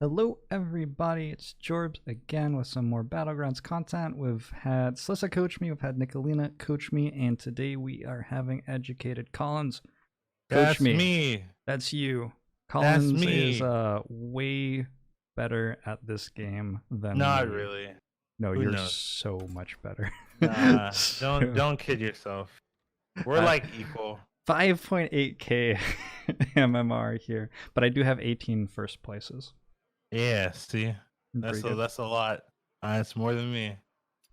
Hello everybody, it's Jorbs again with some more Battlegrounds content. We've had Slissa coach me, we've had Nicolina coach me, and today we are having Educated Collins coach That's me. me. That's you. That's Collins me. is way better at this game than Not me. really. No, Who you're knows? so much better. Nah, So, don't kid yourself. We're like equal. 5.8k MMR here, but I do have 18 first places. Yeah, see, Pretty good. that's a lot. It's more than me.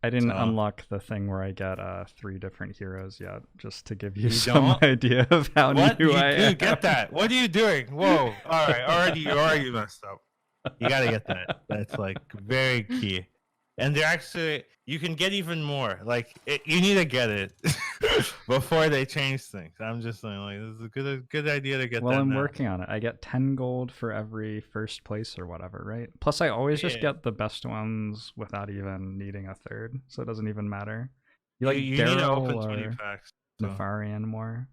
I didn't So- unlock the thing where I get 3 different heroes yet, just to give you, You some don't? idea of how What? new You I do am. get that? What are you doing? Whoa! All right, already messed up. You gotta get that. That's like very key. And they're actually, you can get even more. Like you need to get it before they change things. I'm just saying, like, this is a good idea to get Well, that I'm now. working on it. I get 10 gold for every first place or whatever, right? Plus, I always just Yeah. get the best ones without even needing a third, so it doesn't even matter. You like you need to Daryl open 20 or packs. So. Nefarian more?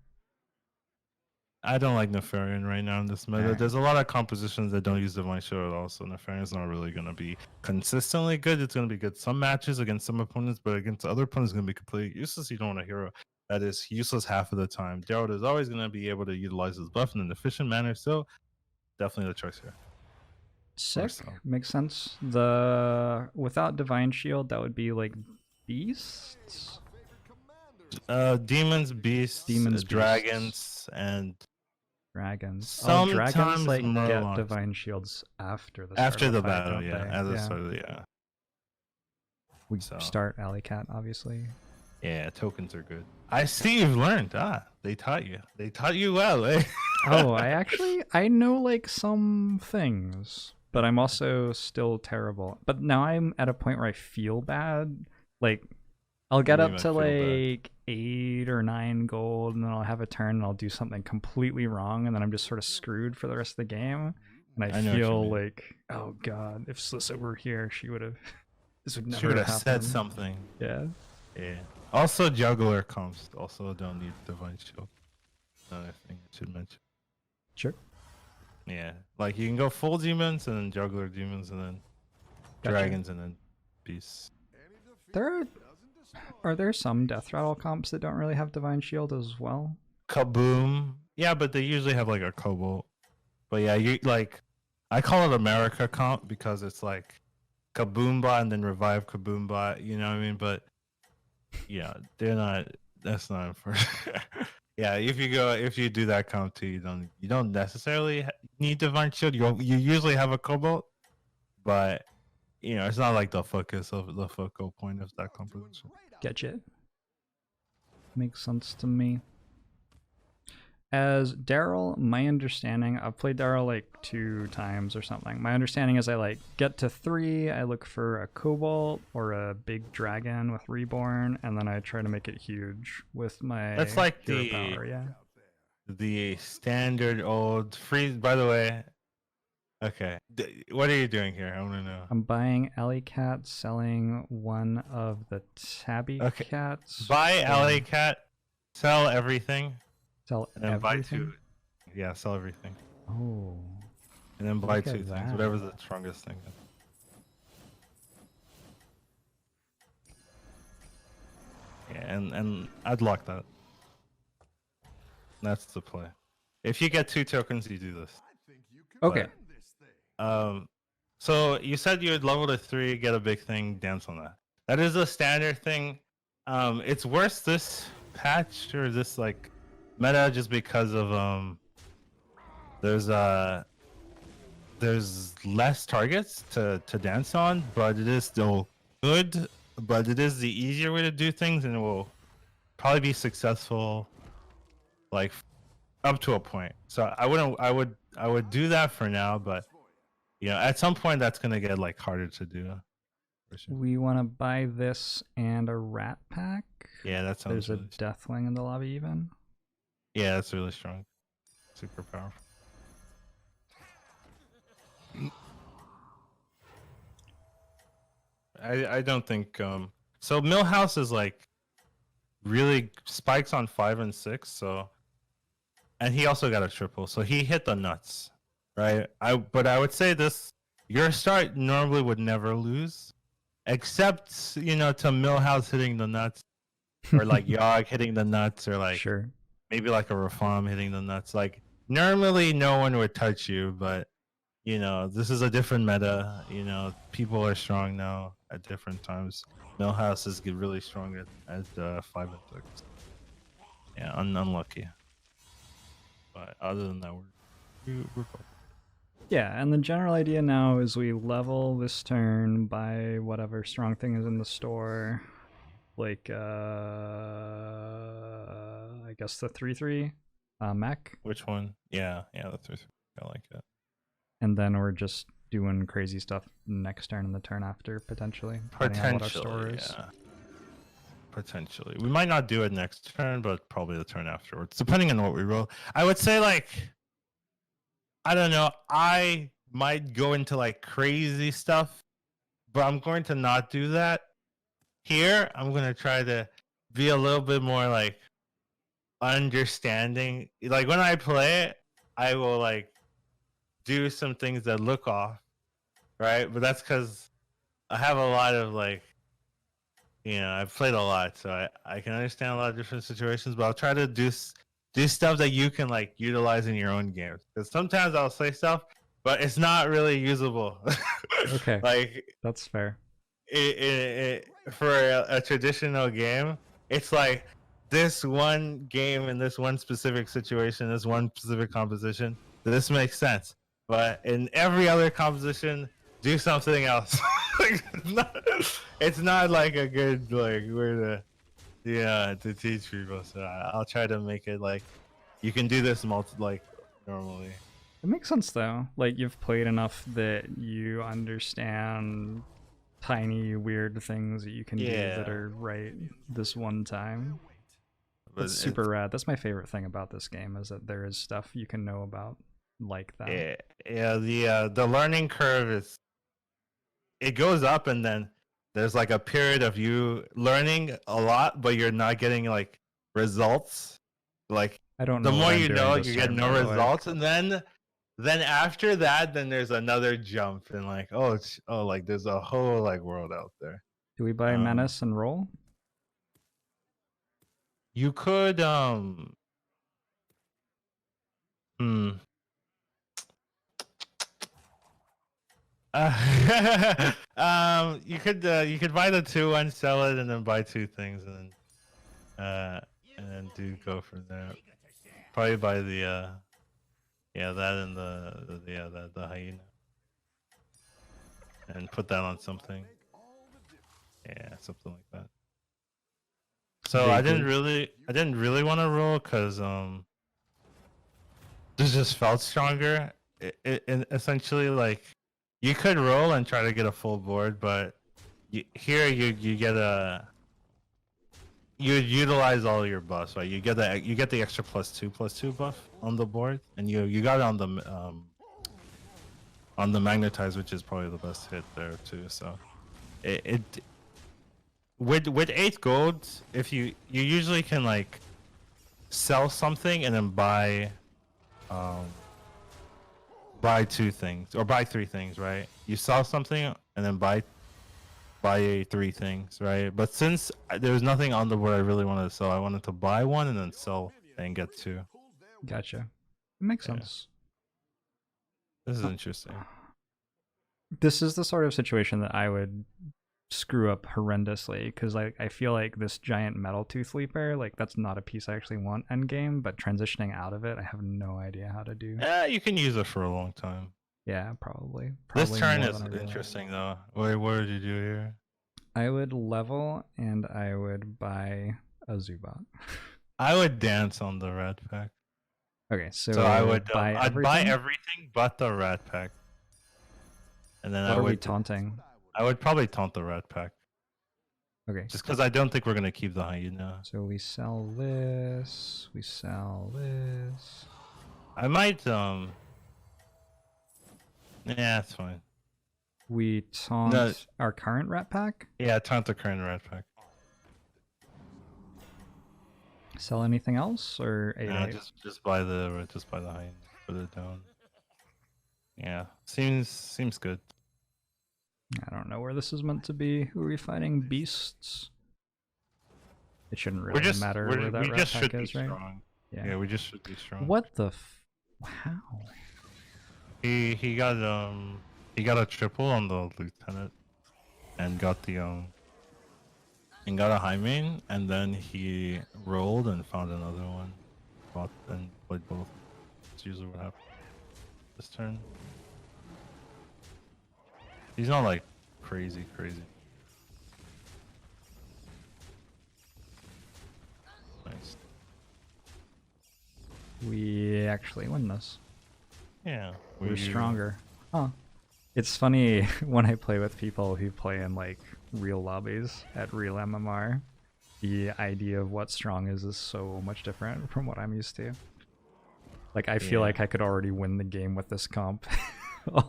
I don't like Nefarian right now in this meta. Alright. There's a lot of compositions that don't use Divine Shield at all, so Nefarian's not really going to be consistently good. It's going to be good some matches against some opponents, but against other opponents, it's going to be completely useless. You don't want a hero that is useless half of the time. Daryl is always going to be able to utilize his buff in an efficient manner, so definitely the choice here. Sick. So. Makes sense. The without Divine Shield, that would be like beasts? Demons, beasts, dragons, and dragons. Sometimes dragons like Murlocs. get divine shields after the after start the of the fight, battle, don't yeah. they? As a sort of, yeah. We So. start Alley Cat, obviously. Yeah, tokens are good. I see you've learned. They taught you. They taught you well, eh? Oh, I know like some things, but I'm also still terrible. But now I'm at a point where I feel bad. Like, I'll get up to like 8 or 9 gold, and then I'll have a turn and I'll do something completely wrong, and then I'm just sort of screwed for the rest of the game. And I feel like, oh god, if Slissa were here, she would have. This would never have said something. Yeah. Yeah. Also, juggler comps also don't need divine shield. Another thing I should mention. Sure. Yeah, like you can go full demons and then juggler demons and then dragons and then beasts. Are there some death rattle comps that don't really have divine shield as well? Kaboom. Yeah, but they usually have like a cobalt. But yeah, you like, I call it America comp because it's like Kaboombot and then revive Kaboombot. You know what I mean? But yeah, they're not. That's not for. Yeah, if you do that comp too, you don't necessarily need divine shield. You usually have a cobalt, but you know it's not like the focal point of that composition. Getcha. Makes sense to me. As Daryl, my understanding, I've played Daryl like 2 times or something. My understanding is I like get to 3, I look for a Cobalt or a big dragon with Reborn, and then I try to make it huge with my That's like hero power, yeah. The standard old freeze. By the way, okay, what are you doing here? I want to know. I'm buying Alley Cat, selling one of the Tabby Cats. Buy Alley Cat, sell everything. Sell and then everything? buy 2. Yeah, sell everything. Oh. And then buy 2 things, whatever's the strongest thing. Yeah, and I'd lock that. That's the play. If you get 2 tokens, you do this. Okay. So you said you would level to 3, get a big thing, dance on that. That is a standard thing. It's worse this patch or this like meta just because of there's less targets to dance on, but it is still good. But it is the easier way to do things, and it will probably be successful, like up to a point. So I would do that for now, but you know, at some point that's gonna get like harder to do. Sure. We want to buy this and a rat pack. Yeah, that sounds. There's a Deathwing in the lobby even. Yeah, that's really strong. Super powerful. I don't think so Millhouse is like really spikes on 5 and 6, so and he also got a triple, so he hit the nuts, right? But I would say this your start normally would never lose, except you know to Millhouse hitting the nuts, or like Yogg hitting the nuts, or like Sure. maybe like a Rafam hitting the nuts. Like normally no one would touch you, but you know this is a different meta. You know people are strong now at different times. Millhouse is really strong at 5 and 6. Yeah, unlucky. But other than that, we're cool. Yeah, and the general idea now is we level this turn by whatever strong thing is in the store. Like, I guess the 3/3 mech. Which one? Yeah, that's I like it. And then we're just doing crazy stuff next turn and the turn after, potentially. Depending on what our store is. Yeah. Potentially. We might not do it next turn, but probably the turn afterwards, depending on what we roll. I would say, like, I don't know, I might go into like crazy stuff, but I'm going to not do that. Here, I'm going to try to be a little bit more like understanding. Like when I play it, I will like do some things that look off, right? But that's because I have a lot of like, you know, I've played a lot, so I can understand a lot of different situations. But I'll try to do stuff that you can like utilize in your own games. Because sometimes I'll say stuff, but it's not really usable. Okay, like that's fair. For a traditional game, it's like this one game in this one specific situation, this one specific composition. This makes sense, but in every other composition, do something else. Like, it's not like a good like way to teach people. So I'll try to make it like you can do this normally. It makes sense though. Like you've played enough that you understand tiny weird things that you can do that are right this one time. That's super rad. That's my favorite thing about this game is that there is stuff you can know about like that. Yeah. The learning curve is it goes up, and then there's like a period of you learning a lot, but you're not getting like results. Like I don't know. The more you know, you get no results, and then after that, then there's another jump, and like like there's a whole like world out there. Do we buy Menace and roll? You could you could buy the 2-1, sell it, and then buy 2 things, and then do go from there. Probably buy the that and the hyena, and put that on something. Yeah, something like that. So I didn't really want to roll because this just felt stronger. It essentially like you could roll and try to get a full board, but here you get you utilize all your buffs, right? You get the extra +2/+2 buff on the board, and you got it on the magnetize, which is probably the best hit there too. So it with 8 gold, if you usually can like sell something and then buy 2 things or buy 3 things, right? You sell something and then buy 3 things, right? But since there was nothing on the board I really wanted to sell, I wanted to buy 1 and then sell and get 2. Gotcha. It makes sense. This is interesting. This is the sort of situation that I would screw up horrendously because like I feel like this giant metal tooth leaper, like that's not a piece I actually want end game, but transitioning out of it I have no idea how to do. You can use it for a long time. Yeah, probably this turn is interesting though. What would you do here? I would level and I would buy a Zubat. I would dance on the rat pack. Okay, so I would I'd buy everything but the rat pack. And then what are we taunting? I would probably taunt the rat pack. Okay. Just because I don't think we're gonna keep the hyena. So we sell this. We sell this. I might yeah, it's fine. We taunt our current rat pack? Yeah, taunt the current rat pack. Sell anything else or just buy the hyena. Put it down. Yeah, seems good. I don't know where this is meant to be. Who are we fighting? Beasts? It shouldn't really matter where that rat pack is, right? Strong. Yeah, we just should be strong. What the how? He got a triple on the lieutenant and got the and got a high main, and then he rolled and found another one. Bought and played both. That's usually what happens this turn. He's not like crazy. Nice. We actually win this. Yeah. We're stronger. Huh. It's funny when I play with people who play in like real lobbies at real MMR. The idea of what strong is so much different from what I'm used to. Like I feel like I could already win the game with this comp.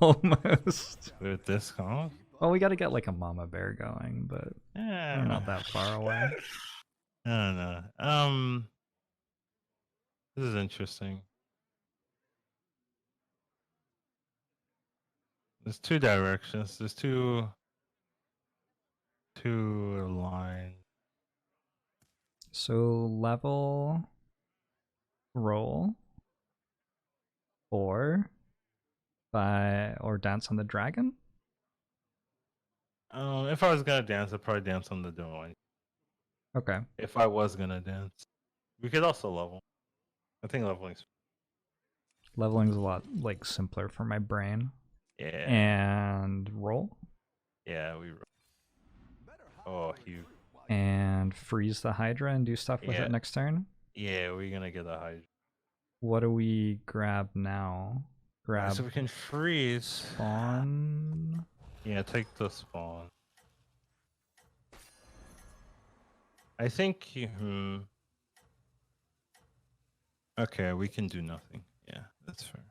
Almost. With this comp? Well, we got to get like a mama bear going, but we're not that far away. I don't know. This is interesting. There's two directions. There's two lines. So level, roll, or dance on the dragon. If I was gonna dance, I'd probably dance on the dome. Okay. If I was gonna dance, we could also level. I think leveling's a lot like simpler for my brain. Yeah. And roll. Yeah, we roll. Oh, huge. And freeze the Hydra and do stuff with it next turn. Yeah, we're gonna get a Hydra. What do we grab now? Grab. So we can freeze. Spawn. Yeah, take the spawn. I think. Okay, we can do nothing. Yeah, that's fair.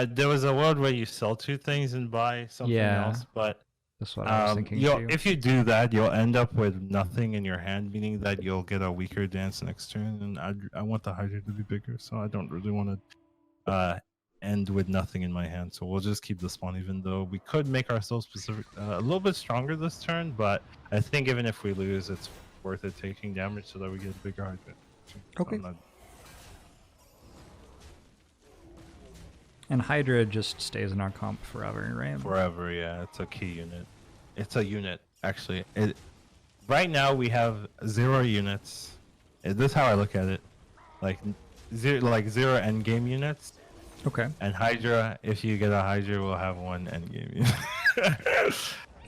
There was a world where you sell two things and buy something else, but that's what I was thinking too. If you do that, you'll end up with nothing in your hand, meaning that you'll get a weaker dance next turn. And I want the Hydra to be bigger, so I don't really want to end with nothing in my hand. So we'll just keep the spawn, even though we could make ourselves a little bit stronger this turn. But I think even if we lose, it's worth it taking damage so that we get a bigger Hydra. Okay. And Hydra just stays in our comp forever, right? Forever, yeah. It's a key unit. It's a unit, actually. Right now we have 0 units. This is how I look at it. Like zero endgame units. Okay. And Hydra, if you get a Hydra, we'll have 1 endgame unit.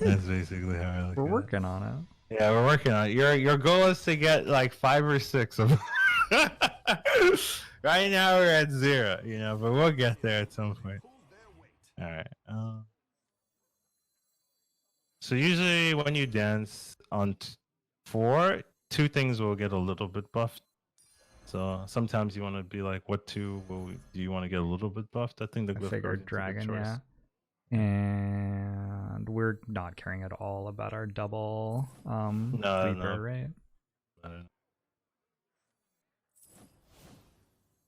That's basically how I look at it. We're working on it. Yeah, we're working on it. Your goal is to get like 5 or 6 of them. Right now we're at 0, but we'll get there at some point. All right. So usually when you dance on 4, 2 things will get a little bit buffed. So sometimes you want to be like, what 2 do you want to get a little bit buffed? I think I figured dragon, yeah. And we're not caring at all about our double Reaper, right? I don't know.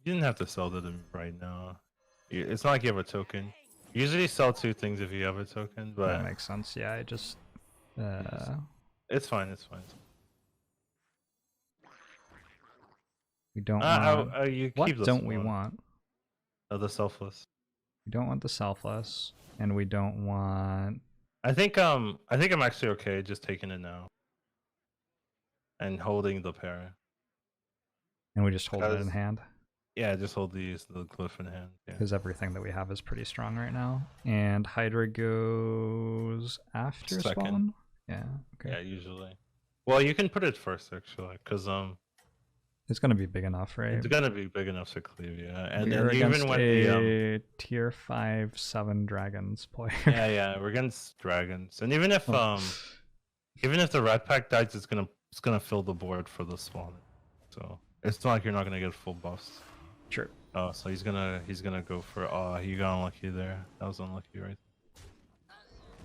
You didn't have to sell to them right now. It's not like you have a token. You usually sell 2 things if you have a token, but that makes sense. Yeah, I just it's fine. It's fine. We don't want. What don't we one. want? The selfless. We don't want the selfless, and we don't want. I think I'm actually okay just taking it now. And holding the pair. And we just hold it in hand. Yeah, just hold the glyph in hand. Because everything that we have is pretty strong right now. And Hydra goes after spawn? Yeah, okay. Yeah, usually. Well, you can put it first, actually, because it's going to be big enough, right? It's going to be big enough to cleave, yeah. And we're even when the tier 5-7 dragons player. Yeah, we're against dragons. And even if the red pack dies, it's gonna fill the board for the spawn. So it's not like you're not gonna get full buffs. Sure. Oh, so he's gonna go for. Oh, he got unlucky there. That was unlucky, right?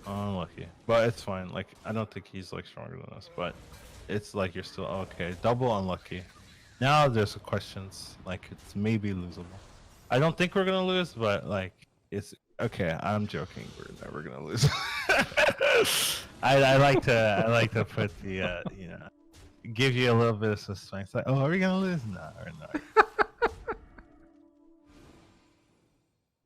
Unlucky, but it's fine. Like I don't think he's like stronger than us, but it's like you're still okay. Double unlucky. Now there's questions. Like it's maybe losable. I don't think we're gonna lose, but like It's okay. I'm joking. We're never gonna lose. I like to put the give you a little bit of suspense. Like, oh, are we gonna lose? No, we're not.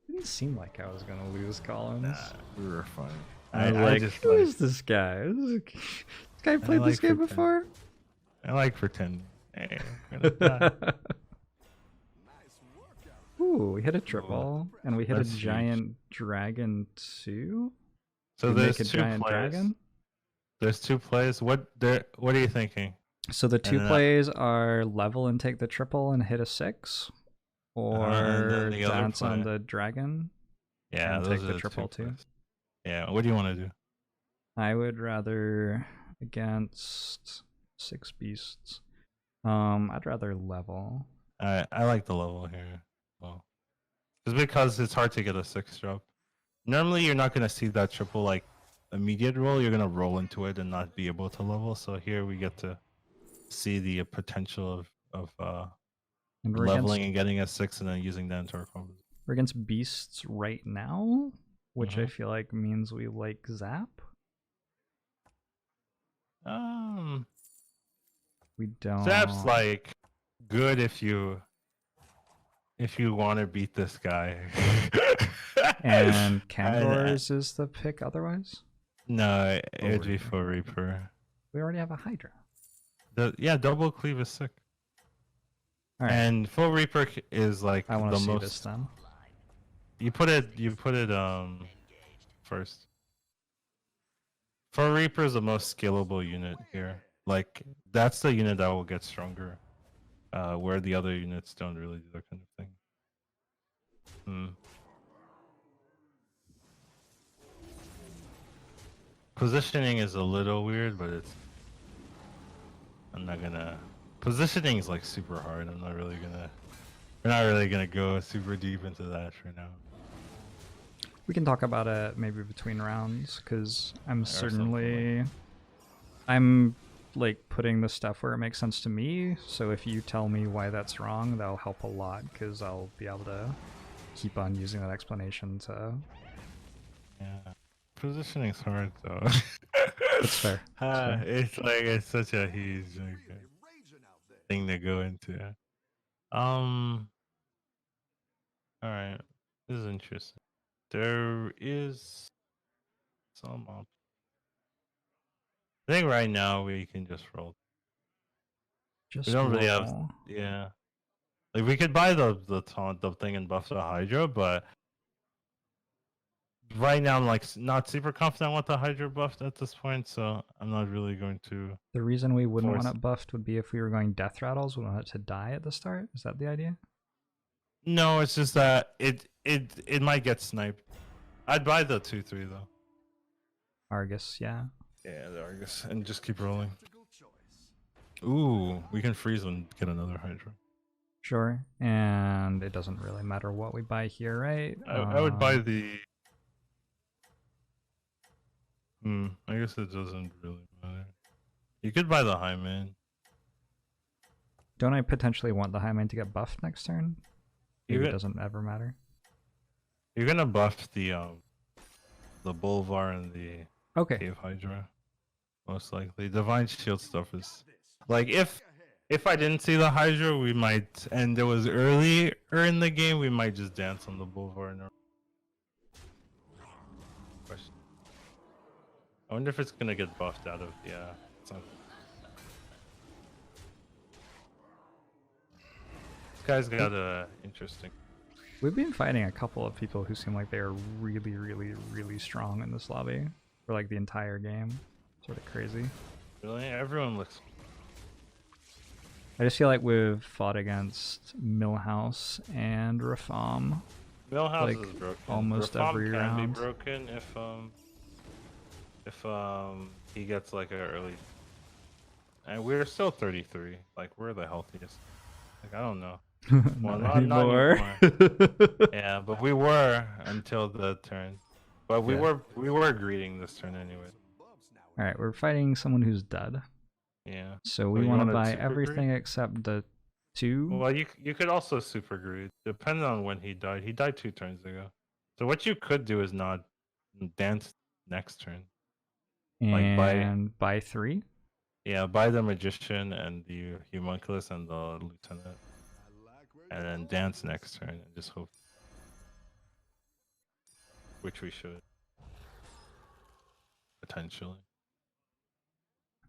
Didn't seem like I was gonna lose, Collins. Nah, we were fine. I was like, just who is this guy? This guy played this game before? I like pretending. Hey, we're gonna die. Ooh, we hit a triple, and we hit a giant dragon too. So there's two plays. There's two plays. What are you thinking? So the two plays are level and take the triple and hit a 6, or dance on the dragon. Yeah, and those take the triple too. Yeah, what do you want to do? I would rather against 6 beasts. I'd rather level. I like the level here. Well, just because it's hard to get a 6 drop. Normally, you're not gonna see that triple like immediate roll. You're gonna roll into it and not be able to level. So here we get to see the potential of leveling and getting a 6 and then using that into our combos. We're against beasts right now, which I feel like means we like zap. We don't. Zap's like good if you want to beat this guy. And Kandor's is the pick otherwise? No, it'd be for Reaper. We already have a Hydra. Double cleave is sick. Right. And full Reaper is like I want to see most. this then. You put it first. Full Reaper is the most scalable unit here. Like that's the unit that will get stronger, where the other units don't really do that kind of thing. Positioning is a little weird, but I'm not gonna. Positioning is like super hard. We're not really gonna go super deep into that right now. We can talk about it maybe between rounds, because I'm like putting the stuff where it makes sense to me. So if you tell me why that's wrong, that'll help a lot, because I'll be able to keep on using that explanation to. Yeah, positioning's hard though. That's fair. It's such a huge thing to go into. All right, this is interesting. There is some option. I think right now we can just roll. We don't really have, like we could buy the taunt thing and buff the Hydra, but right now I'm like not super confident with the Hydra buffed at this point, so I'm not really going to. The reason we wouldn't want it buffed would be if we were going death rattles, we want it to die at the start. Is that the idea? No, it's just that it might get sniped. I'd buy the 2/3 though. Argus, yeah. Yeah, the Argus, and just keep rolling. Ooh, we can freeze and get another Hydra. Sure, and it doesn't really matter what we buy here, right? I would buy the. I guess it doesn't really matter. You could buy the Highman. Don't I potentially want the Highman to get buffed next turn? Maybe it doesn't ever matter. You're gonna buff the Bolvar and the Cave Hydra, most likely. Divine Shield stuff is like if I didn't see the Hydra, we might, and it was earlier in the game, we might just dance on the Bolvar. Question. I wonder if it's gonna get buffed out of it's not. This guy's got a interesting. We've been fighting a couple of people who seem like they are really, really, really strong in this lobby for like the entire game. Sort of crazy. Really? Everyone looks. I just feel like we've fought against Millhouse and Rafam. Millhouse like, is broken. Almost Rafam every can round. be broken if he gets like an early. And we're still 33. Like we're the healthiest. Like I don't know. Well, not anymore. Yeah, but we were until the turn. But we were greeting this turn anyway. All right, we're fighting someone who's dead. Yeah. So we want to buy everything except the 2. Well, you could also super greed, depending on when he died. He died 2 turns ago, So what you could do is not dance next turn. And buy 3? Yeah, buy the magician and the homunculus and the lieutenant. And then dance next turn and just hope. Which we should. Potentially.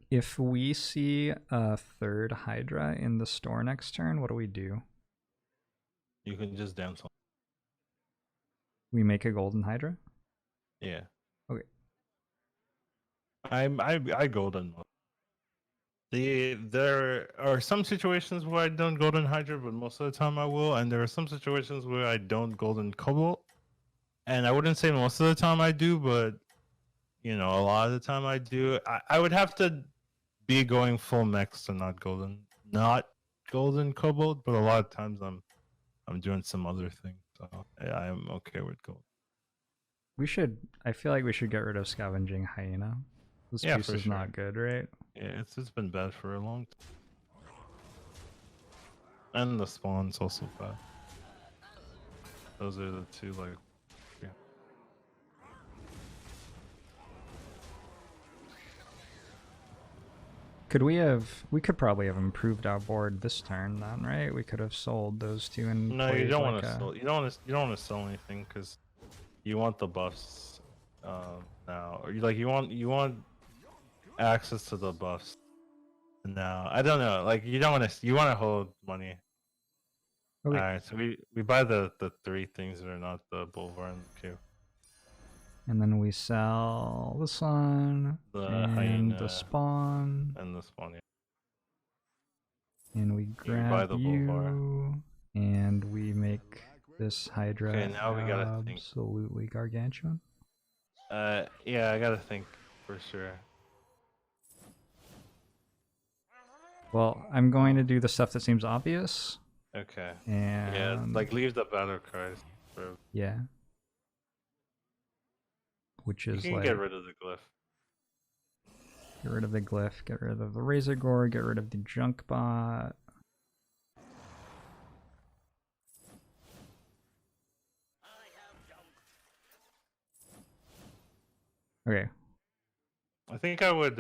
If we see a 3rd Hydra in the store next turn, what do we do? You can just dance on. We make a golden Hydra? Yeah. Okay. I golden. There are some situations where I don't golden Hydra, but most of the time I will, and there are some situations where I don't golden Cobalt. And I wouldn't say most of the time I do, but you know, a lot of the time I do. I would have to be going full mechs to not golden Cobalt, but a lot of times I'm doing some other things, so yeah, I'm okay with gold. I feel like we should get rid of Scavenging Hyena. This piece is not good, right? Yeah, it's been bad for a long time. And the spawn's also bad. Those are the two, like, yeah. We could probably have improved our board this turn then, right? We could have sold those two and no, you don't want to sell. You don't want to sell anything because you want the buffs now. Or you want access to the buffs now. I don't know. Like you want to hold money. Okay. All right, so we buy the 3 things that are not the Boulevard and the Q. And then we sell this one, and the spawn. And the spawn, yeah. And we grab you, and we make this Hydra now we gotta absolutely gargantuan. Yeah, I gotta think for sure. Well, I'm going to do the stuff that seems obvious. Okay. And yeah, like leave the battle cries. Yeah. Which is you can get rid of the glyph. Get rid of the glyph, get rid of the Razor Gore, get rid of the junk bot. Okay. I think I would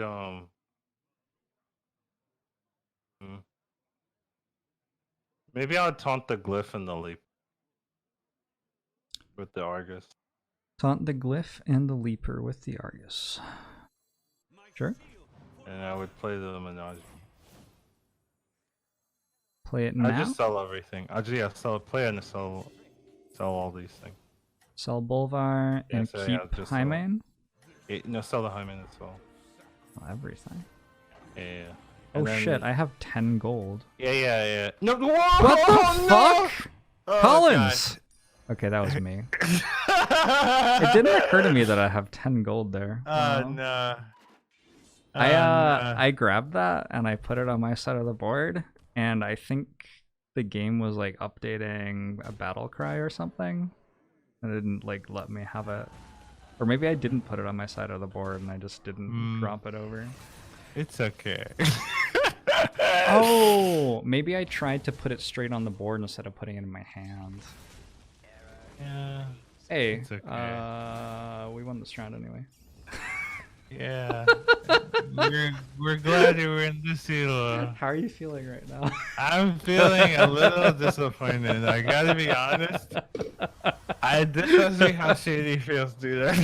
maybe I'll taunt the glyph and the leap with the Argus. Taunt the glyph and the leaper with the Argus. Sure. And I would play the Menage. Play it now? I just sell everything. I just play it and sell all these things. Sell Bolvar and so keep Hyman? No, sell the Hyman as well. Oh, everything. Yeah. Oh shit, I have 10 gold. Yeah. No, whoa, what the fuck? Oh, Collins! God. Okay, that was me. It didn't occur to me that I have 10 gold there. No. I grabbed that and I put it on my side of the board, and I think the game was like updating a battle cry or something. And it didn't like let me have it. Or maybe I didn't put it on my side of the board and I just didn't drop it over. It's okay. Oh, maybe I tried to put it straight on the board instead of putting it in my hand. Yeah. Hey, it's okay. We won this round anyway. Yeah. we're glad you were in the seal. How are you feeling right now? I'm feeling a little disappointed. I gotta be honest. This doesn't see how shady feels, dude.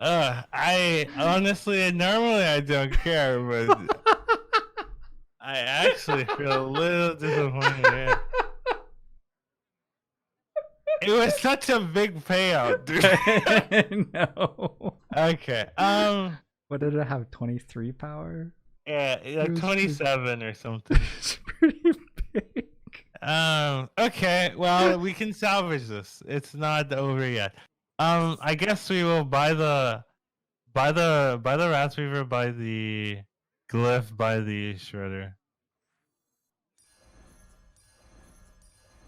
I honestly, normally I don't care, but I actually feel a little disappointed. Yeah. It was such a big payout, dude. No. Okay. What did it have? 23 power? Yeah, like 27 or something. It's pretty big. Okay. Well, we can salvage this. It's not over yet. I guess we will buy the Wrathweaver, buy the Glyph, buy the Shredder.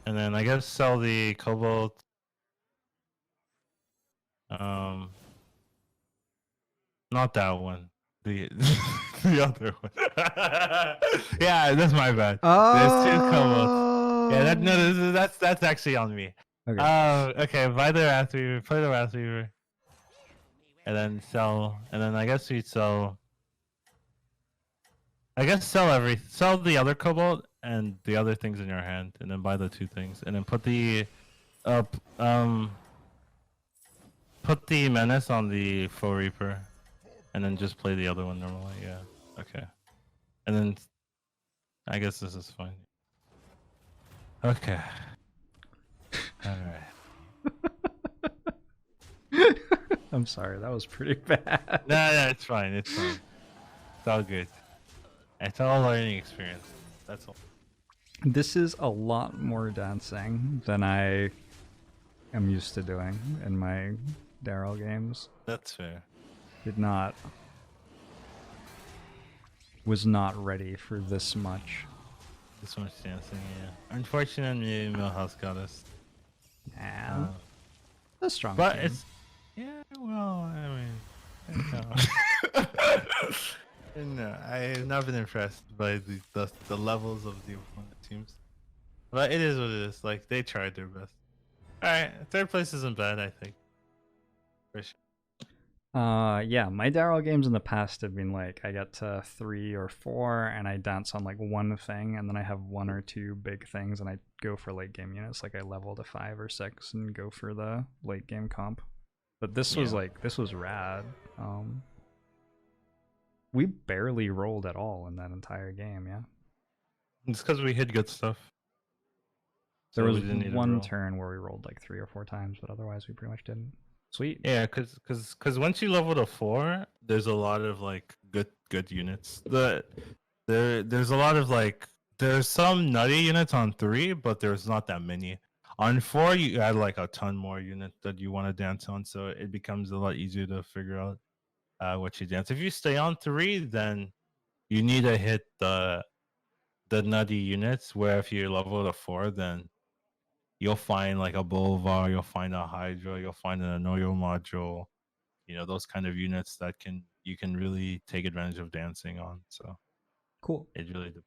And then I guess sell the Cobalt. Not that one. The other one. Yeah, that's my bad. Oh. There's 2 Cobalts. Yeah, that's actually on me. Okay. Okay. Buy the Wrath Weaver, play the Wrath Weaver, and then sell. And then I guess we sell. I guess sell the other Cobalt and the other things in your hand, and then buy the 2 things, and then put the up put the Menace on the Foe Reaper, and then just play the other one normally. Yeah. Okay. And then I guess this is fine. Okay. All right. I'm sorry, that was pretty bad. No, it's fine. It's fine. It's all good. It's all learning experience. That's all. This is a lot more dancing than I am used to doing in my Daryl games. That's fair. Was not ready for this much. This much dancing, yeah. Unfortunately, Millhouse got us. Nah. A strong but team. it's well, I mean, no, I have not been impressed by the levels of the opponent teams. But it is what it is. Like, they tried their best. Alright, 3rd place isn't bad, I think. For sure. Yeah, my Daryl games in the past have been like I get to 3 or 4 and I dance on like one thing, and then I have 1 or 2 big things and I go for late game units. Like I level to 5 or 6 and go for the late game comp. But this was rad. We barely rolled at all in that entire game, yeah. It's because we hit good stuff. There was one turn where we rolled like 3 or 4 times, but otherwise we pretty much didn't. Sweet. Yeah, because once you level to 4, there's a lot of like good units. There's a lot of like there's some nutty units on 3, but there's not that many. On 4, you add like a ton more units that you want to dance on, so it becomes a lot easier to figure out what you dance. If you stay on 3, then you need to hit the nutty units. Where if you level to 4, then you'll find like a Boulevard, you'll find a Hydra, you'll find an Anoyo module, those kind of units that you can really take advantage of dancing on. So cool. It really depends.